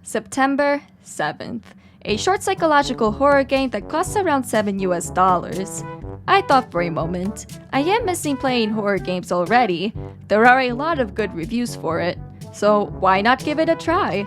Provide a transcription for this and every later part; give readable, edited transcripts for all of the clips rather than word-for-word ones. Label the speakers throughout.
Speaker 1: September 7th, a short psychological horror game that costs around $7 US. I thought for a moment, I am missing playing horror games already. There are a lot of good reviews for it, so why not give it a try?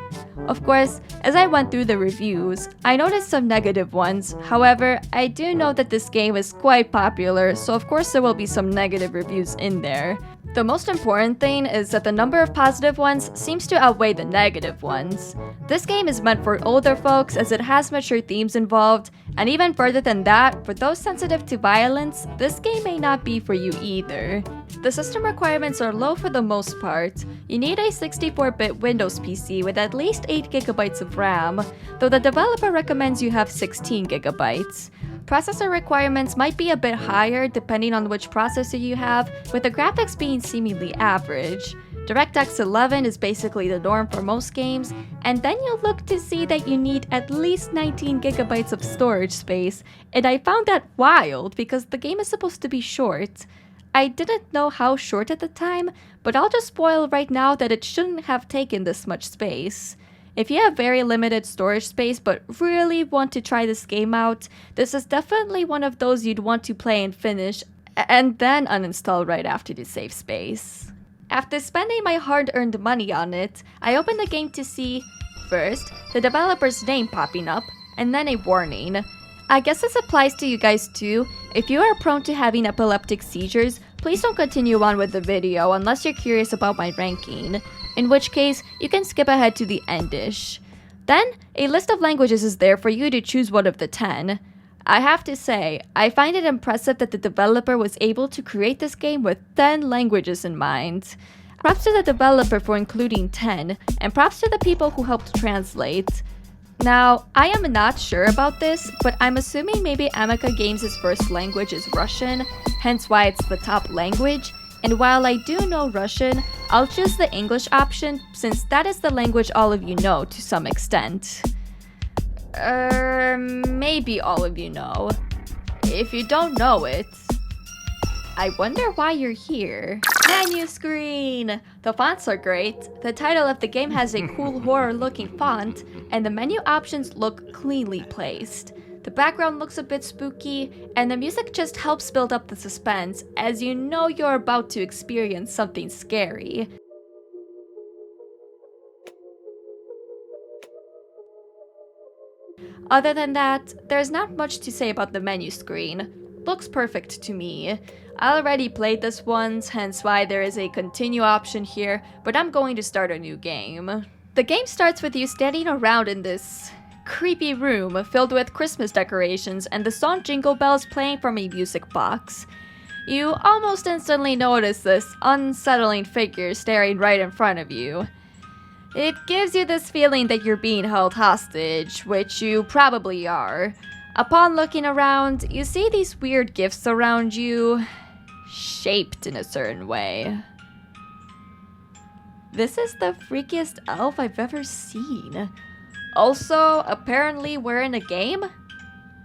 Speaker 1: Of course, as I went through the reviews, I noticed some negative ones. However, I do know that this game is quite popular, so of course there will be some negative reviews in there. The most important thing is that the number of positive ones seems to outweigh the negative ones. This game is meant for older folks as it has mature themes involved, and even further than that, for those sensitive to violence, this game may not be for you either. The system requirements are low for the most part. You need a 64-bit Windows PC with at least 8GB of RAM, though the developer recommends you have 16GB. Processor requirements might be a bit higher depending on which processor you have, with the graphics being seemingly average. DirectX 11 is basically the norm for most games, and then you'll look to see that you need at least 19GB of storage space, and I found that wild because the game is supposed to be short. I didn't know how short at the time, but I'll just spoil right now that it shouldn't have taken this much space. If you have very limited storage space but really want to try this game out, this is definitely one of those you'd want to play and finish, and then uninstall right after the save space. After spending my hard-earned money on it, I opened the game to see, first, the developer's name popping up, and then a warning. I guess this applies to you guys too. If you are prone to having epileptic seizures, please don't continue on with the video unless you're curious about my ranking, in which case you can skip ahead to the end-ish. Then, a list of languages is there for you to choose one of the 10. I have to say, I find it impressive that the developer was able to create this game with 10 languages in mind. Props to the developer for including 10, and props to the people who helped translate. Now, I am not sure about this, but I'm assuming maybe Amica Games' first language is Russian, hence why it's the top language, and while I do know Russian, I'll choose the English option since that is the language all of you know to some extent. Maybe all of you know. If you don't know it, I wonder why you're here. Menu screen! The fonts are great, the title of the game has a cool horror-looking font, and the menu options look cleanly placed. The background looks a bit spooky, and the music just helps build up the suspense, as you know you're about to experience something scary. Other than that, there's not much to say about the menu screen. Looks perfect to me. I already played this once, hence why there is a continue option here, but I'm going to start a new game. The game starts with you standing around in this creepy room filled with Christmas decorations and the song Jingle Bells playing from a music box. You almost instantly notice this unsettling figure staring right in front of you. It gives you this feeling that you're being held hostage, which you probably are. Upon looking around, you see these weird gifts around you, shaped in a certain way. This is the freakiest elf I've ever seen. Also, apparently we're in a game?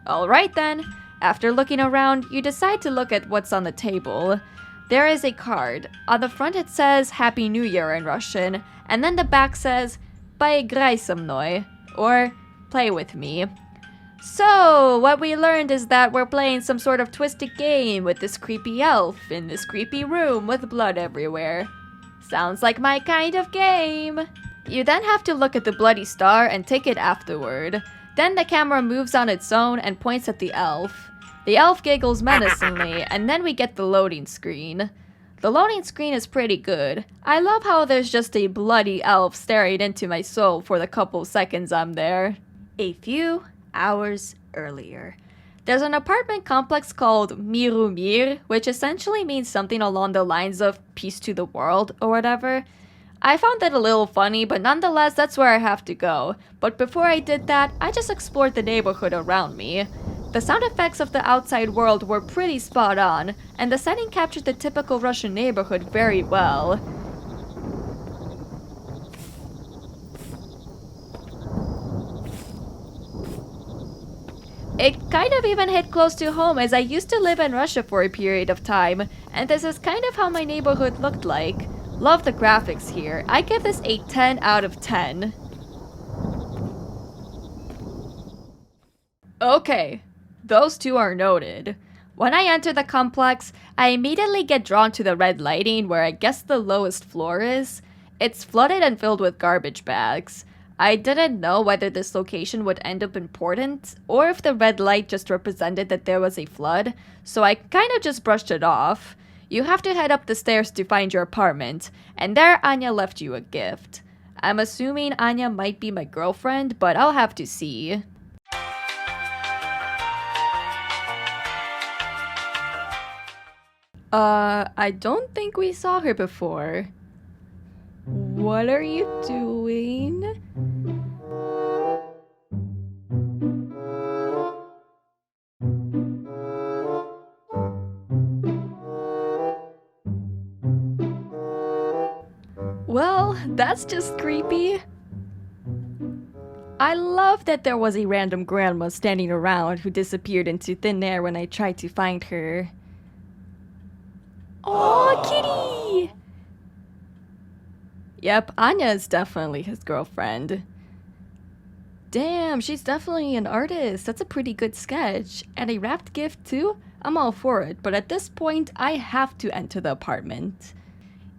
Speaker 1: Alright then. After looking around, you decide to look at what's on the table. There is a card. On the front it says Happy New Year in Russian, and then the back says Поиграй со мной, or Play with me. So, what we learned is that we're playing some sort of twisted game with this creepy elf in this creepy room with blood everywhere. Sounds like my kind of game! You then have to look at the bloody star and take it afterward. Then the camera moves on its own and points at the elf. The elf giggles menacingly, and then we get the loading screen. The loading screen is pretty good. I love how there's just a bloody elf staring into my soul for the couple seconds I'm there. A few hours earlier. There's an apartment complex called Miru Mir, which essentially means something along the lines of peace to the world or whatever. I found that a little funny, but nonetheless that's where I have to go. But before I did that, I just explored the neighborhood around me. The sound effects of the outside world were pretty spot on, and the setting captured the typical Russian neighborhood very well. It kind of even hit close to home as I used to live in Russia for a period of time, and this is kind of how my neighborhood looked like. Love the graphics here. I give this a 10 out of 10. Okay, those two are noted. When I enter the complex, I immediately get drawn to the red lighting where I guess the lowest floor is. It's flooded and filled with garbage bags. I didn't know whether this location would end up important, or if the red light just represented that there was a flood, so I kind of just brushed it off. You have to head up the stairs to find your apartment, and there Anya left you a gift. I'm assuming Anya might be my girlfriend, but I'll have to see. I don't think we saw her before. What are you doing? Well, that's just creepy. I love that there was a random grandma standing around who disappeared into thin air when I tried to find her. Oh, kitty! Yep, Anya is definitely his girlfriend. Damn, she's definitely an artist. That's a pretty good sketch. And a wrapped gift too? I'm all for it, but at this point, I have to enter the apartment.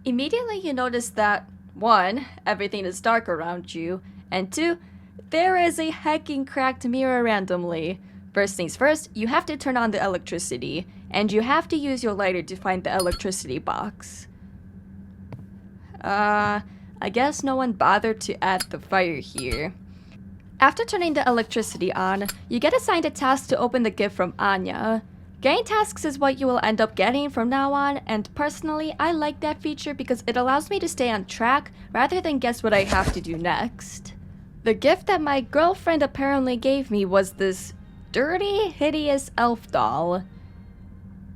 Speaker 1: Immediately you notice that 1. Everything is dark around you, and 2. There is a hecking cracked mirror randomly. First things first, you have to turn on the electricity, and you have to use your lighter to find the electricity box. I guess no one bothered to add the fire here. After turning the electricity on, you get assigned a task to open the gift from Anya. Getting tasks is what you will end up getting from now on, and personally, I like that feature because it allows me to stay on track rather than guess what I have to do next. The gift that my girlfriend apparently gave me was this dirty, hideous elf doll.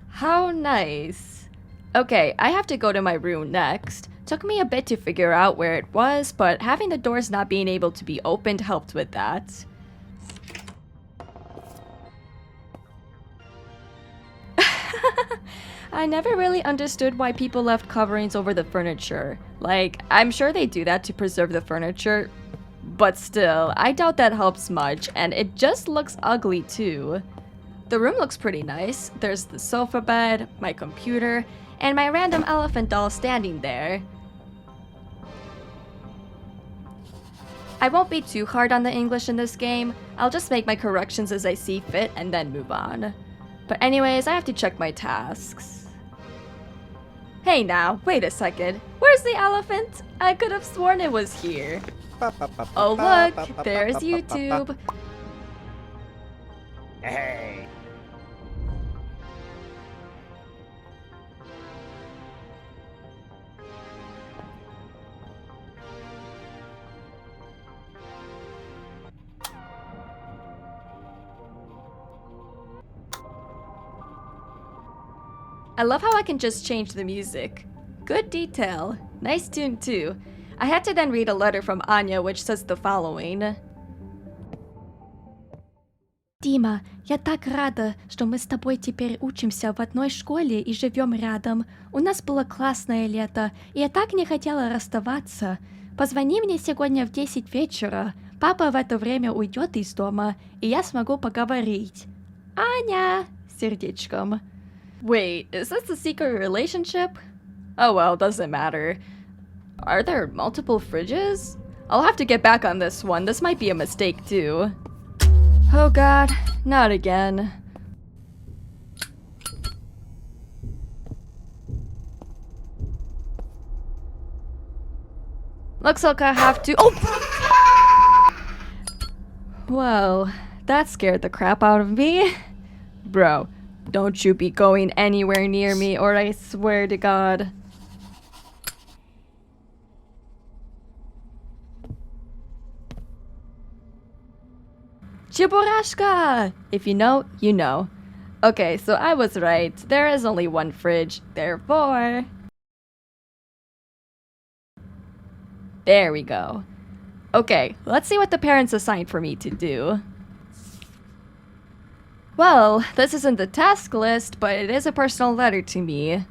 Speaker 1: How nice. Okay, I have to go to my room next. Took me a bit to figure out where it was, but having the doors not being able to be opened helped with that. I never really understood why people left coverings over the furniture. Like, I'm sure they do that to preserve the furniture, but still, I doubt that helps much, and it just looks ugly too. The room looks pretty nice. There's the sofa bed, my computer, and my random elephant doll standing there. I won't be too hard on the English in this game. I'll just make my corrections as I see fit and then move on. But anyways, I have to check my tasks. Hey now, wait a second. Where's the elephant? I could have sworn it was here. Oh look, there's YouTube.
Speaker 2: Hey.
Speaker 1: I love how I can just change the music. Good detail. Nice tune too. I had to then read a letter from Anya which says the following. Дима, я так рада, что мы с тобой теперь учимся в одной школе и живем рядом. У нас было классное лето, и я так не хотела расставаться. Позвони мне сегодня в 10 вечера. Папа в это время уйдет из дома, и я смогу поговорить. Аня! Сердечком. Wait, is this a secret relationship? Oh well, doesn't matter. Are there multiple fridges? I'll have to get back on this one. This might be a mistake too. Oh god, not again. Looks like I have to— oh! Well, that scared the crap out of me. Bro, don't you be going anywhere near me or I swear to God. Chiburashka! If you know, you know. Okay, so I was right. There is only one fridge, therefore... There we go. Okay, let's see what the parents assigned for me to do. Well, this isn't the task list, but it is a personal letter to me.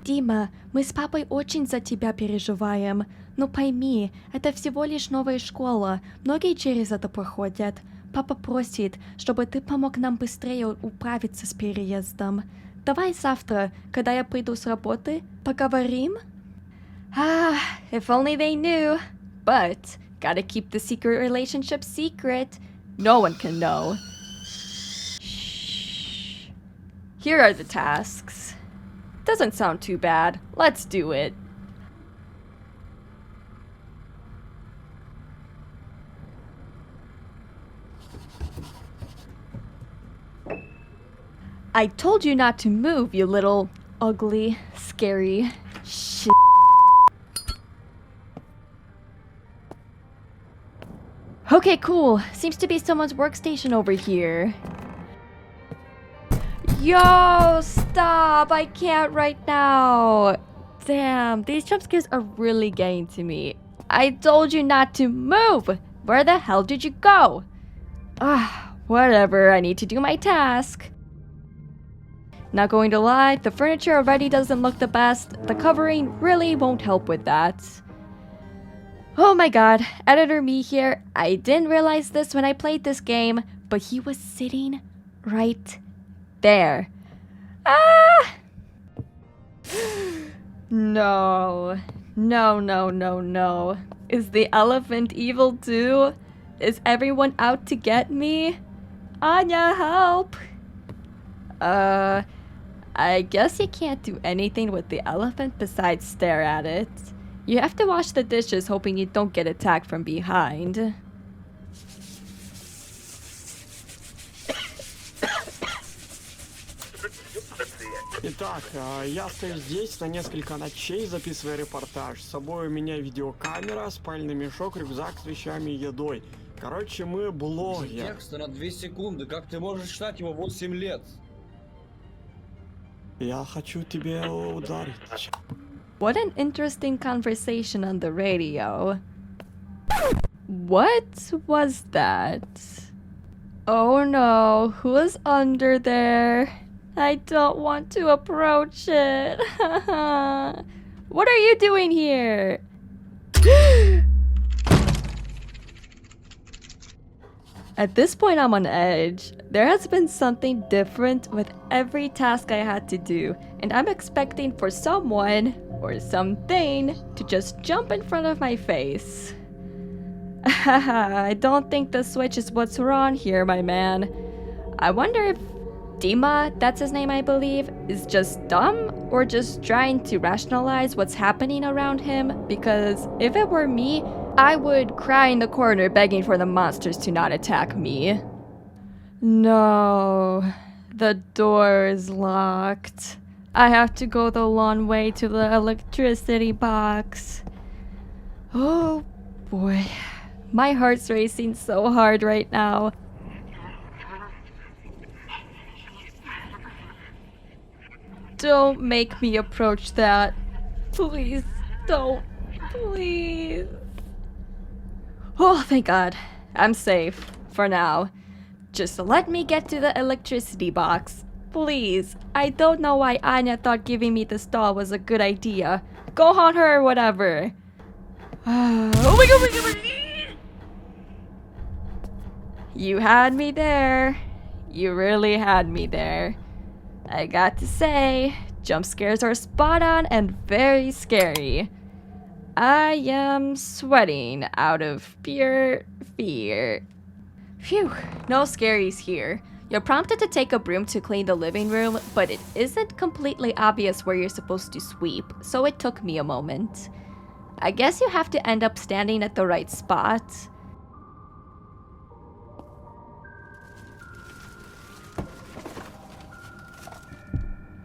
Speaker 1: Дима, мы с папой очень за тебя переживаем. Но пойми, это всего лишь новая школа. Многие через это проходят. Папа просит, чтобы ты помог нам быстрее управиться с переездом. Давай завтра, когда я приду с работы, поговорим? If only they knew. But, gotta keep the secret relationship secret. No one can know. Shh. Here are the tasks. Doesn't sound too bad. Let's do it. I told you not to move, you little ugly, scary shit. Okay, cool. Seems to be someone's workstation over here. Yo, stop! I can't right now. Damn, these jump scares are really getting to me. I told you not to move! Where the hell did you go? Whatever, I need to do my task. Not going to lie, the furniture already doesn't look the best. The covering really won't help with that. Oh my god, editor me here. I didn't realize this when I played this game, but he was sitting right there. No. No. Is the elephant evil too? Is everyone out to get me? Anya, help! I guess you can't do anything with the elephant besides stare at it. You have to wash the dishes hoping you don't get attacked from behind.
Speaker 2: Итак, я стою здесь на несколько ночей, записывая репортаж. С собой у меня видеокамера, спальный мешок, рюкзак с вещами и едой. Короче, мы блогеры.
Speaker 3: Текста на 2 секунды. Как ты можешь читать его 8 лет?
Speaker 2: Я хочу тебе ударить.
Speaker 1: What an interesting conversation on the radio. What was that? Oh no, who's under there? I don't want to approach it. What are you doing here? At this point, I'm on edge. There has been something different with every task I had to do, and I'm expecting for someone or something to just jump in front of my face. I don't think the switch is what's wrong here, my man. I wonder if Dima, that's his name I believe, is just dumb or just trying to rationalize what's happening around him, because if it were me, I would cry in the corner begging for the monsters to not attack me. No, the door is locked. I have to go the long way to the electricity box. Oh boy, my heart's racing so hard right now. Don't make me approach that. Please, don't. Please. Oh, thank God. I'm safe. For now. Just let me get to the electricity box. Please. I don't know why Anya thought giving me this doll was a good idea. Go haunt her or whatever. Oh my god. You had me there. You really had me there. I got to say, jump scares are spot on and very scary. I am sweating out of pure fear. Phew, no scaries here. You're prompted to take a broom to clean the living room, but it isn't completely obvious where you're supposed to sweep, so it took me a moment. I guess you have to end up standing at the right spot.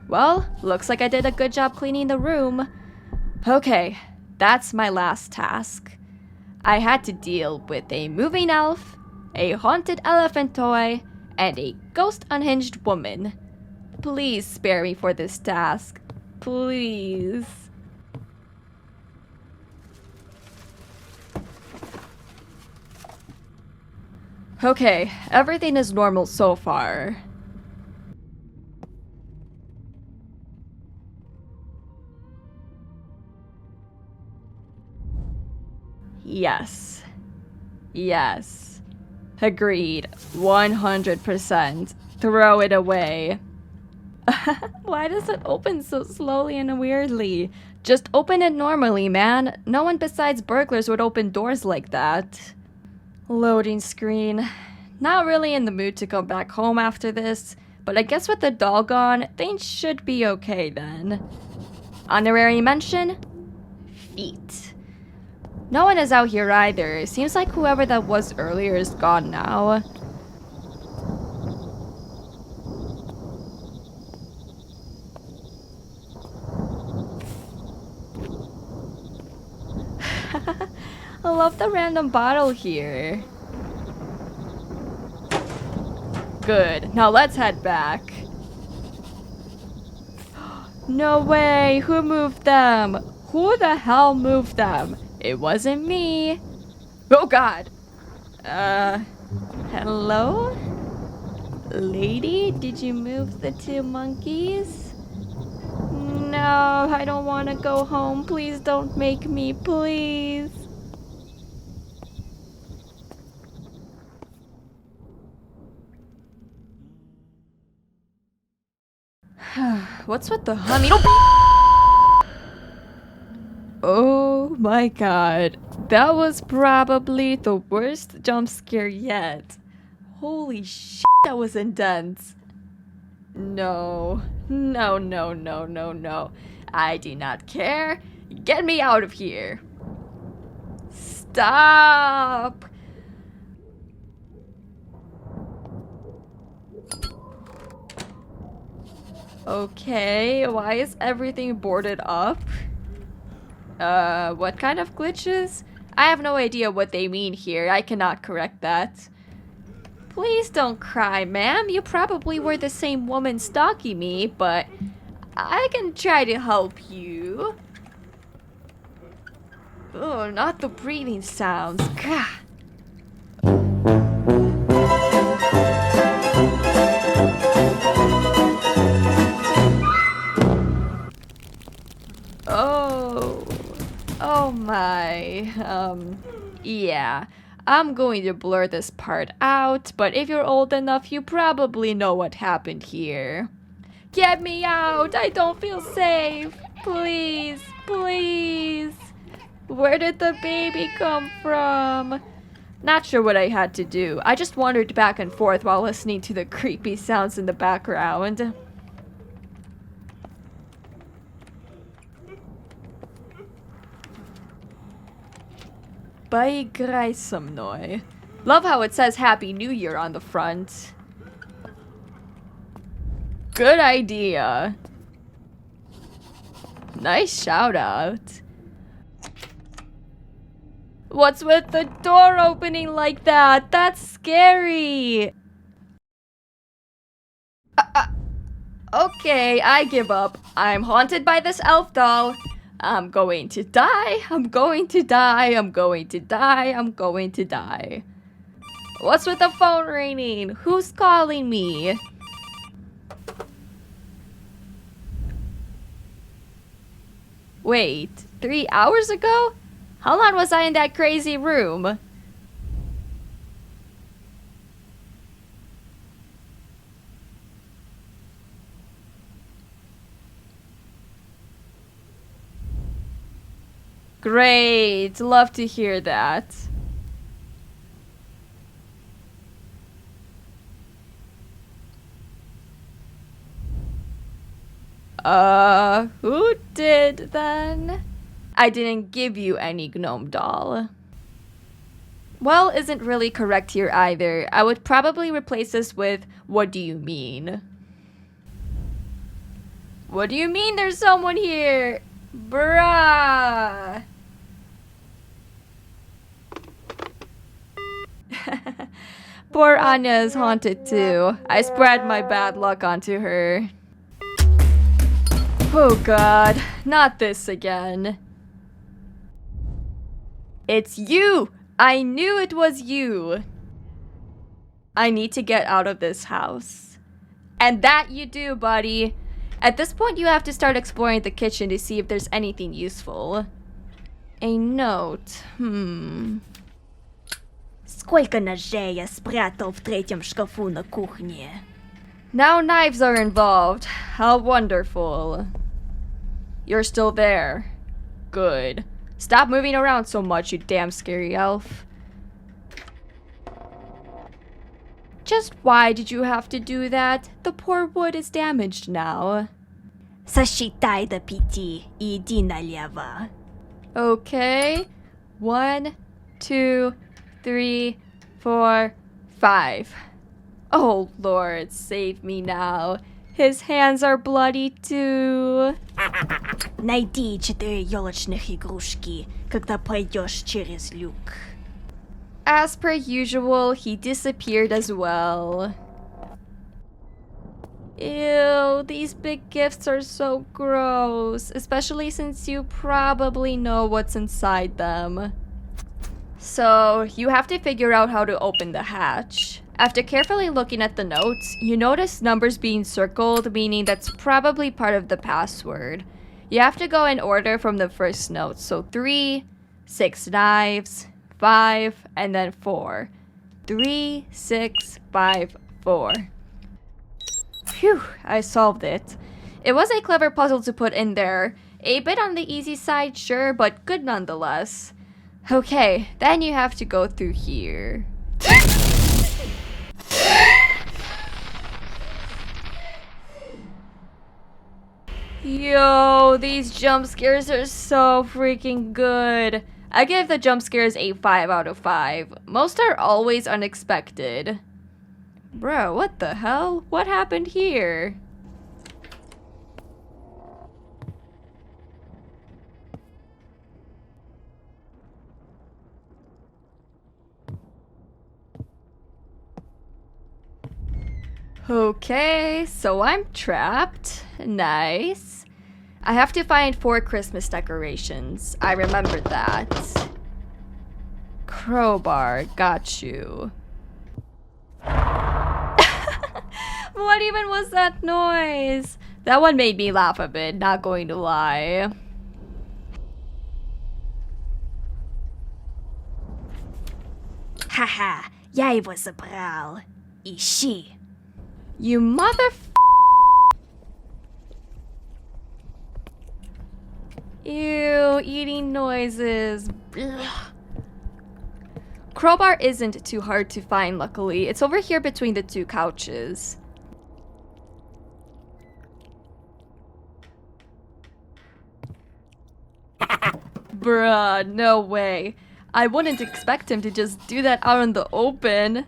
Speaker 1: Well, looks like I did a good job cleaning the room. Okay, that's my last task. I had to deal with a moving elf, a haunted elephant toy, and a ghost unhinged woman. Please spare me for this task. Please. Okay, everything is normal so far. Yes. Agreed. 100%. Throw it away. Why does it open so slowly and weirdly? Just open it normally, man. No one besides burglars would open doors like that. Loading screen. Not really in the mood to go back home after this, but I guess with the doll gone, things should be okay then. Honorary mention? Feet. No one is out here either. Seems like whoever that was earlier is gone now. I love the random bottle here. Good. Now let's head back. No way! Who moved them? Who the hell moved them? It wasn't me. Oh god! Hello? Lady, did you move the two monkeys? No, I don't want to go home. Please don't make me, please. What's with the humming? Oh my god. That was probably the worst jump scare yet. Holy shit, that was intense. No. No, no, no, no, no. I do not care. Get me out of here. Stop. Okay, why is everything boarded up? What kind of glitches? I have no idea what they mean here. I cannot correct that. Please don't cry, ma'am. You probably were the same woman stalking me, but I can try to help you. Oh, not the breathing sounds. Gah. Oh my, yeah. I'm going to blur this part out, but if you're old enough, you probably know what happened here. Get me out! I don't feel safe! Please, please! Where did the baby come from? Not sure what I had to do. I just wandered back and forth while listening to the creepy sounds in the background. Beigrei som neu. Love how it says Happy New Year on the front. Good idea. Nice shout out. What's with the door opening like that? That's scary. Okay, I give up. I'm haunted by this elf doll. I'm going to die. I'm going to die. I'm going to die. I'm going to die. What's with the phone ringing? Who's calling me? Wait, 3 hours ago? How long was I in that crazy room? Great, love to hear that. Who did then? I didn't give you any gnome doll. Well, isn't really correct here either. I would probably replace this with, what do you mean? What do you mean there's someone here? Bruh. Poor Anya is haunted too. I spread my bad luck onto her. Oh god, not this again. It's you! I knew it was you! I need to get out of this house. And that you do, buddy. At this point, you have to start exploring the kitchen to see if there's anything useful. A note.
Speaker 4: Сколько ножей я спрятал в третьем шкафу на кухне.
Speaker 1: Now knives are involved. How wonderful. You're still there. Good. Stop moving around so much, you damn scary elf. Just why did you have to do that? The poor wood is damaged now.
Speaker 4: Сосчитай до 5 и иди налево.
Speaker 1: Okay. 1, 2, 3, 4, 5. Oh Lord, save me now. His hands are bloody too.
Speaker 4: Найди 4 елочных игрушки, когда пройдешь через люк.
Speaker 1: As per usual, he disappeared as well. Ew, these big gifts are so gross, especially since you probably know what's inside them. So, you have to figure out how to open the hatch. After carefully looking at the notes, you notice numbers being circled, meaning that's probably part of the password. You have to go in order from the first note, so 3, 6 knives, 5, and then 4. 3, 6, 5, 4. Phew, I solved it. It was a clever puzzle to put in there. A bit on the easy side, sure, but good nonetheless. Okay, then you have to go through here. Yo, these jump scares are so freaking good. I give the jump scares a 5 out of 5. Most are always unexpected. Bro, what the hell? What happened here? Okay, so I'm trapped. Nice. I have to find 4 Christmas decorations. I remembered that. Crowbar, got you. What even was that noise? That one made me laugh a bit, not going to lie.
Speaker 4: Ха-ха, я его забрал. Ищи.
Speaker 1: You mother... Ew, eating noises. Ugh. Crowbar isn't too hard to find, luckily. It's over here between the 2 couches. Bruh, no way. I wouldn't expect him to just do that out in the open.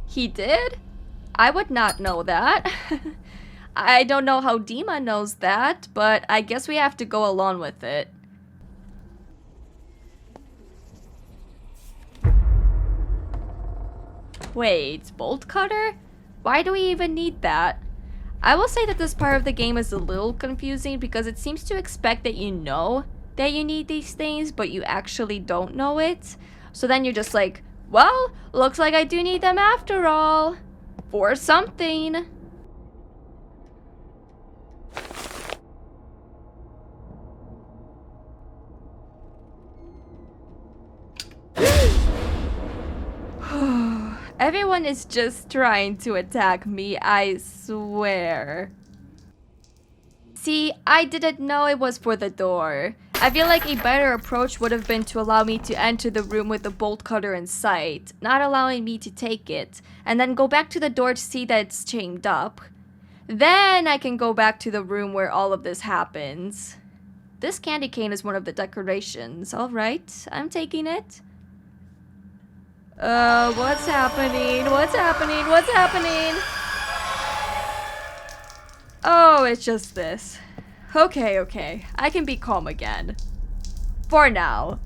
Speaker 1: He did? I would not know that. I don't know how Dima knows that, but I guess we have to go along with it. Wait, bolt cutter? Why do we even need that? I will say that this part of the game is a little confusing because it seems to expect that you know that you need these things, but you actually don't know it. So then you're just like, well, looks like I do need them after all. For something. Everyone is just trying to attack me, I swear. See, I didn't know it was for the door. I feel like a better approach would have been to allow me to enter the room with the bolt cutter in sight, not allowing me to take it, and then go back to the door to see that it's chained up. Then I can go back to the room where all of this happens. This candy cane is one of the decorations. Alright, I'm taking it. What's happening? What's happening? What's happening? Oh, it's just this. Okay, I can be calm again. For now.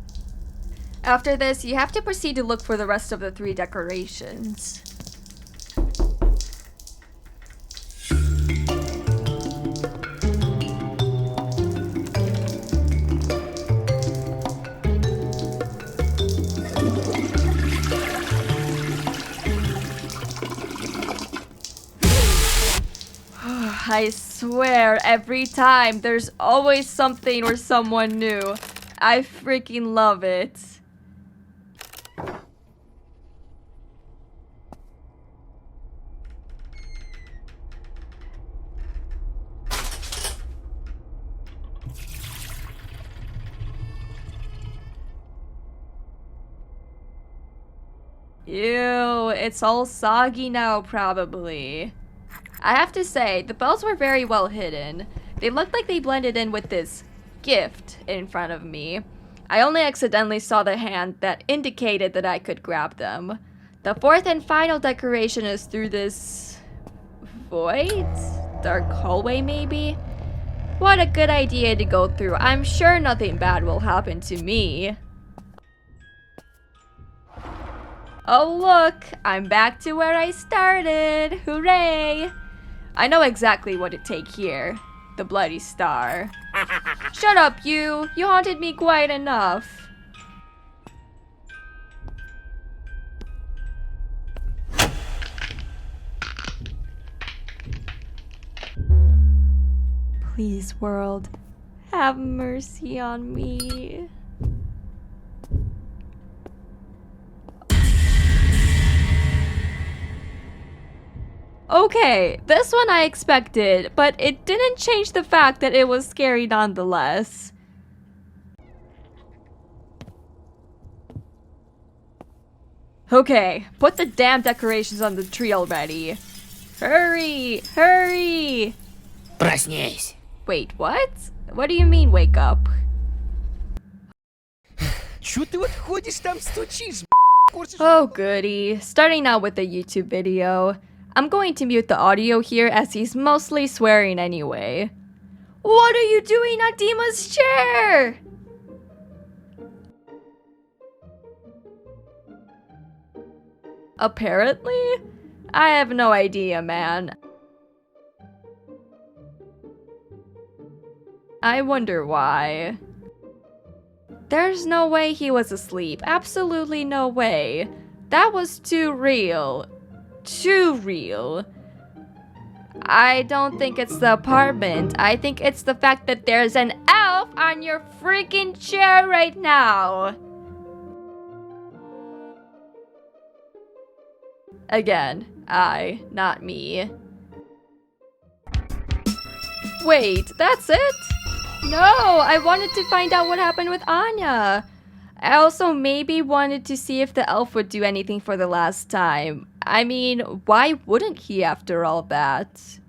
Speaker 1: After this, you have to proceed to look for the rest of the 3 decorations. I I swear, every time there's always something or someone new. I freaking love it. Ew, it's all soggy now, probably. I have to say, the bells were very well hidden. They looked like they blended in with this gift in front of me. I only accidentally saw the hand that indicated that I could grab them. The fourth and final decoration is through this void? Dark hallway, maybe? What a good idea to go through. I'm sure nothing bad will happen to me. Oh look, I'm back to where I started. Hooray! I know exactly what to take here. The bloody star. Shut up, you! You haunted me quite enough. Please, world, have mercy on me. Okay, this one I expected, but it didn't change the fact that it was scary nonetheless. Okay, put the damn decorations on the tree already. Hurry! Hurry!
Speaker 5: Проснись.
Speaker 1: Wait, what? What do you mean wake up?
Speaker 5: Чё ты вот ходишь там стучишь,
Speaker 1: Oh goody, starting out with the YouTube video. I'm going to mute the audio here as he's mostly swearing anyway. What are you doing on Dima's chair? Apparently? I have no idea, man. I wonder why. There's no way he was asleep. Absolutely no way. That was too real. Too real. I don't think it's the apartment. I think it's the fact that there's an elf on your freaking chair right now. Again, I, not me. Wait, that's it? No, I wanted to find out what happened with Anya. I also maybe wanted to see if the elf would do anything for the last time. I mean, why wouldn't he after all that?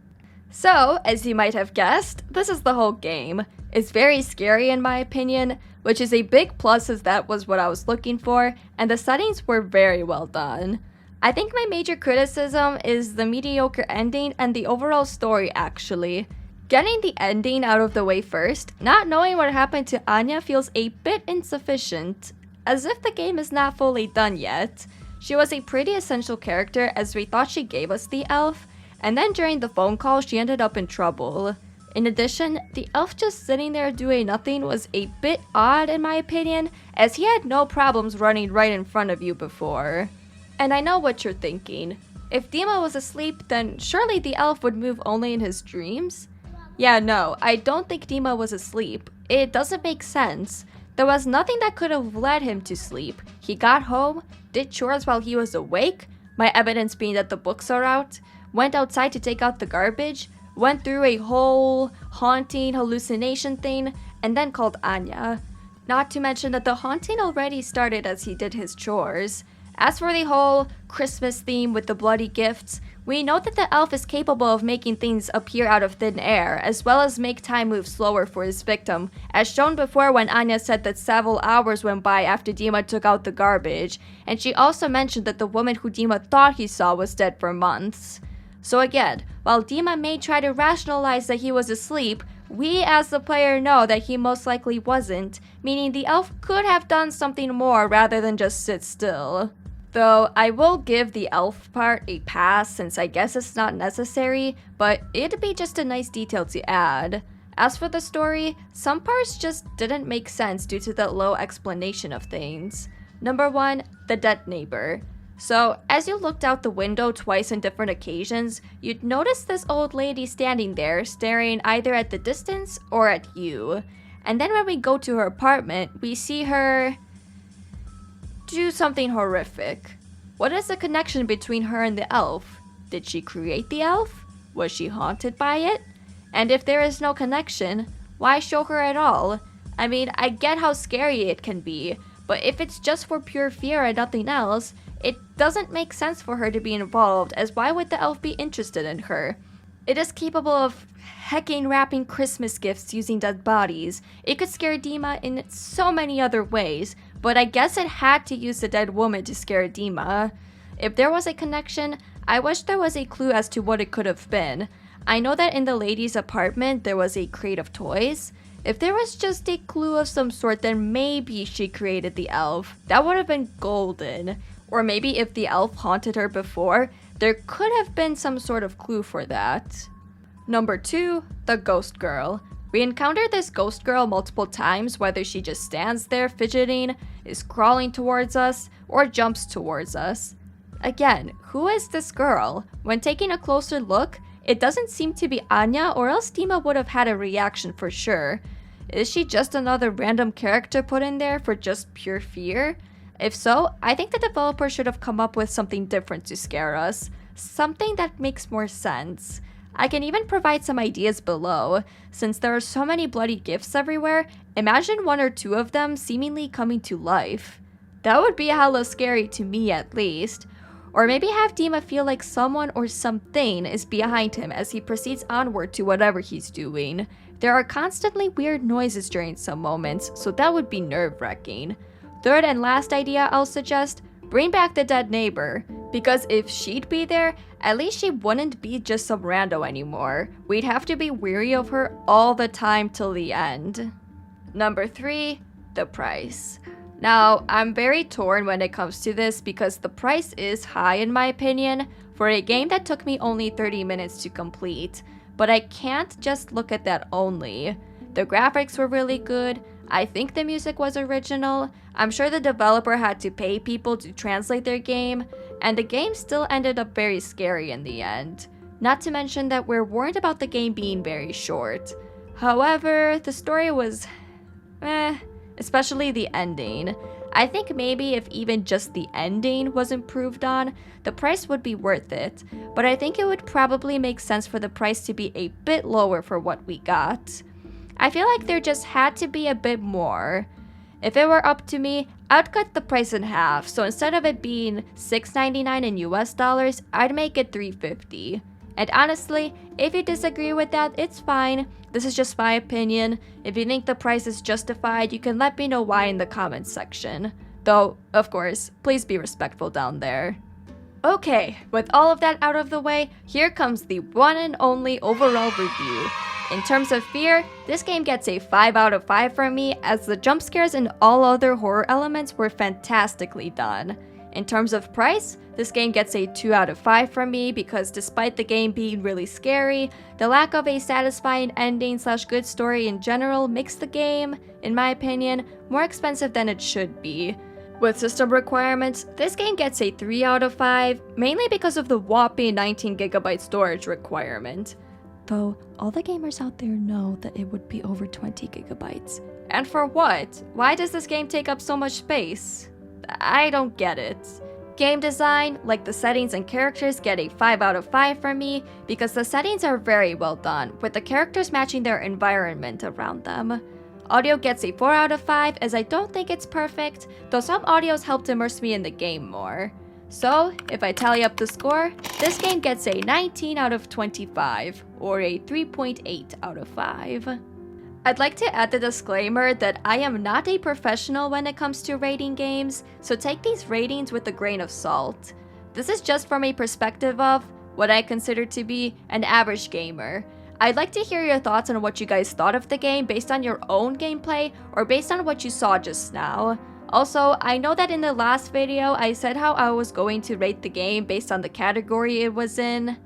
Speaker 1: So, as you might have guessed, this is the whole game. It's very scary in my opinion, which is a big plus as that was what I was looking for, and the settings were very well done. I think my major criticism is the mediocre ending and the overall story actually. Getting the ending out of the way first, not knowing what happened to Anya feels a bit insufficient, as if the game is not fully done yet. She was a pretty essential character as we thought she gave us the elf, and then during the phone call she ended up in trouble. In addition, the elf just sitting there doing nothing was a bit odd in my opinion, as he had no problems running right in front of you before. And I know what you're thinking. If Dima was asleep, then surely the elf would move only in his dreams? Yeah, no, I don't think Dima was asleep. It doesn't make sense. There was nothing that could have led him to sleep. He got home, did chores while he was awake, my evidence being that the books are out, went outside to take out the garbage, went through a whole haunting hallucination thing, and then called Anya. Not to mention that the haunting already started as he did his chores. As for the whole Christmas theme with the bloody gifts, we know that the elf is capable of making things appear out of thin air, as well as make time move slower for his victim, as shown before when Anya said that several hours went by after Dima took out the garbage, and she also mentioned that the woman who Dima thought he saw was dead for months. So again, while Dima may try to rationalize that he was asleep, we as the player know that he most likely wasn't, meaning the elf could have done something more rather than just sit still. Though I will give the elf part a pass since I guess it's not necessary, but it'd be just a nice detail to add. As for the story, some parts just didn't make sense due to the low explanation of things. Number 1, the dead neighbor. So, as you looked out the window twice on different occasions, you'd notice this old lady standing there, staring either at the distance or at you. And then when we go to her apartment, we see her do something horrific. What is the connection between her and the elf? Did she create the elf? Was she haunted by it? And if there is no connection, why show her at all? I mean, I get how scary it can be, but if it's just for pure fear and nothing else, it doesn't make sense for her to be involved, as why would the elf be interested in her? It is capable of hecking wrapping Christmas gifts using dead bodies. It could scare Dima in so many other ways, but I guess it had to use the dead woman to scare Dima. If there was a connection, I wish there was a clue as to what it could have been. I know that in the lady's apartment there was a crate of toys. If there was just a clue of some sort, then maybe she created the elf. That would have been golden. Or maybe if the elf haunted her before, there could have been some sort of clue for that. Number 2, the ghost girl. We encounter this ghost girl multiple times, whether she just stands there fidgeting, is crawling towards us, or jumps towards us. Again, who is this girl? When taking a closer look, it doesn't seem to be Anya, or else Dima would have had a reaction for sure. Is she just another random character put in there for just pure fear? If so, I think the developer should have come up with something different to scare us. Something that makes more sense. I can even provide some ideas below. Since there are so many bloody gifts everywhere, imagine 1 or 2 of them seemingly coming to life. That would be hella scary to me at least. Or maybe have Dima feel like someone or something is behind him as he proceeds onward to whatever he's doing. There are constantly weird noises during some moments, so that would be nerve-wracking. Third and last idea I'll suggest, bring back the dead neighbor. Because if she'd be there, at least she wouldn't be just some rando anymore. We'd have to be weary of her all the time till the end. Number 3, the price. Now, I'm very torn when it comes to this because the price is high in my opinion for a game that took me only 30 minutes to complete. But I can't just look at that only. The graphics were really good. I think the music was original. I'm sure the developer had to pay people to translate their game, and the game still ended up very scary in the end. Not to mention that we're warned about the game being very short. However, the story was especially the ending. I think maybe if even just the ending was improved on, the price would be worth it, but I think it would probably make sense for the price to be a bit lower for what we got. I feel like there just had to be a bit more. If it were up to me, I'd cut the price in half, so instead of it being $6.99 in US dollars, I'd make it $3.50. And honestly, if you disagree with that, it's fine. This is just my opinion. If you think the price is justified, you can let me know why in the comments section. Though, of course, please be respectful down there. Okay, with all of that out of the way, here comes the one and only overall review. In terms of fear, this game gets a 5 out of 5 from me, as the jump scares and all other horror elements were fantastically done. In terms of price, this game gets a 2 out of 5 from me because despite the game being really scary, the lack of a satisfying ending / good story in general makes the game, in my opinion, more expensive than it should be. With system requirements, this game gets a 3 out of 5, mainly because of the whopping 19GB storage requirement. Though, all the gamers out there know that it would be over 20GB. And for what? Why does this game take up so much space? I don't get it. Game design, like the settings and characters, get a 5 out of 5 from me because the settings are very well done, with the characters matching their environment around them. Audio gets a 4 out of 5 as I don't think it's perfect, though some audios helped immerse me in the game more. So, if I tally up the score, this game gets a 19 out of 25, or a 3.8 out of 5. I'd like to add the disclaimer that I am not a professional when it comes to rating games, so take these ratings with a grain of salt. This is just from a perspective of what I consider to be an average gamer. I'd like to hear your thoughts on what you guys thought of the game based on your own gameplay or based on what you saw just now. Also, I know that in the last video I said how I was going to rate the game based on the category it was in.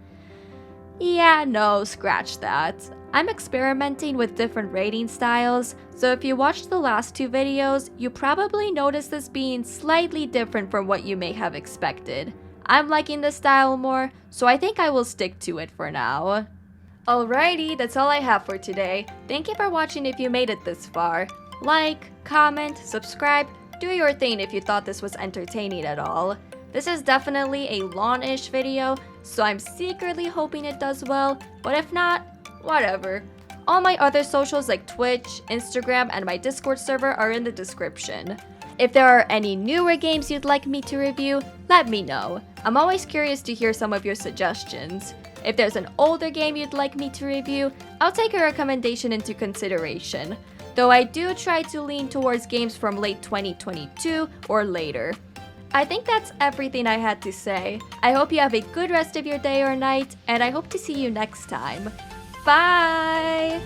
Speaker 1: Yeah, no, scratch that. I'm experimenting with different rating styles, so if you watched the last two videos, you probably noticed this being slightly different from what you may have expected. I'm liking this style more, so I think I will stick to it for now. Alrighty, that's all I have for today. Thank you for watching if you made it this far. Like, comment, subscribe, do your thing if you thought this was entertaining at all. This is definitely a long-ish video, so I'm secretly hoping it does well, but if not, whatever. All my other socials like Twitch, Instagram, and my Discord server are in the description. If there are any newer games you'd like me to review, let me know. I'm always curious to hear some of your suggestions. If there's an older game you'd like me to review, I'll take your recommendation into consideration. Though I do try to lean towards games from late 2022 or later. I think that's everything I had to say. I hope you have a good rest of your day or night, and I hope to see you next time. Bye!